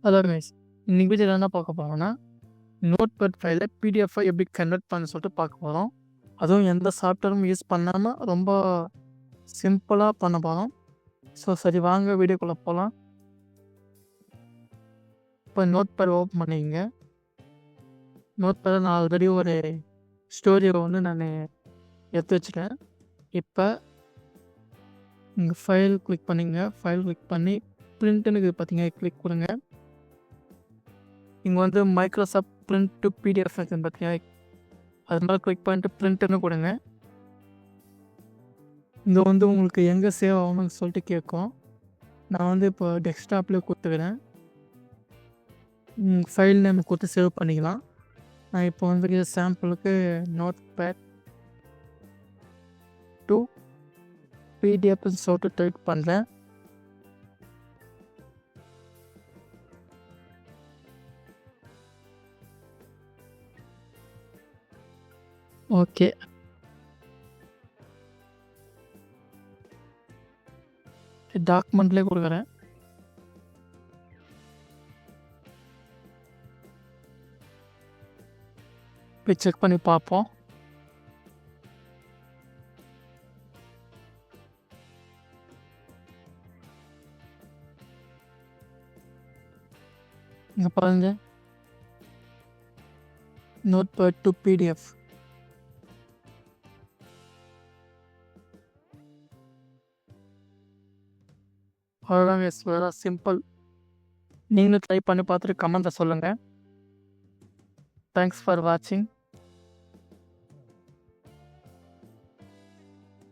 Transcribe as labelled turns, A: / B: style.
A: Hello guys, இன்னைக்கு வீடியோவில் என்ன பார்க்க போகிறோம்னா நோட்பேட் ஃபைலை பிடிஎஃபாக எப்படி கன்வெர்ட் பண்ண சொல்லிட்டு பார்க்க போகிறோம். அதுவும் எந்த சாஃப்ட்வேரும் யூஸ் பண்ணாமல் ரொம்ப சிம்பிளாக பண்ண போகிறோம். ஸோ சரி வாங்க வீடியோக்குள்ளே போகலாம். இப்போ நோட்பேட் ஓப்பன் பண்ணிக்கங்க. நோட்பேடை நான் ஆல்ரெடி ஒரு ஸ்டோரியை நான் எடுத்து வச்சுட்டேன். இப்போ இங்கே ஃபைல் கிளிக் பண்ணிங்க. ஃபைல் கிளிக் பண்ணி பிரிண்ட்டுன்னு பார்த்தீங்க, கிளிக் கொடுங்க. இங்கே மைக்ரோசாஃப்ட் பிரிண்ட் டு பிடிஎஃப் இருக்குன்னு பார்த்தீங்க, அது மேலே கிளிக் பண்ணிட்டு பிரிண்ட்டுன்னு கொடுங்க. இங்கே உங்களுக்கு எங்கே சேவ் ஆகணும்னு சொல்லிட்டு கேட்கும். நான் இப்போ டெஸ்க்டாப்லேயே கொடுத்துக்கிறேன். ஃபைல் நேம் கொடுத்து சேவ் பண்ணிக்கலாம். நான் இப்போ சாம்பிளுக்கு நோட்பேட் டு பிடிஎஃப்னு சொல்லிட்டு டைப் பண்ணுறேன். ஓகே, டாக்குமெண்ட்லேயே கொடுக்குறேன். போய் செக் பண்ணி பார்ப்போம். இங்கே பாருங்க, நோட்பேட் டு பிடிஎஃப். அவ்வளோதான், வெரி சிம்பிள். நீங்களும் ட்ரை பண்ணி பார்த்துட்டு கமெண்ட்டில் சொல்லுங்கள். தேங்க்ஸ் ஃபார் வாட்சிங்.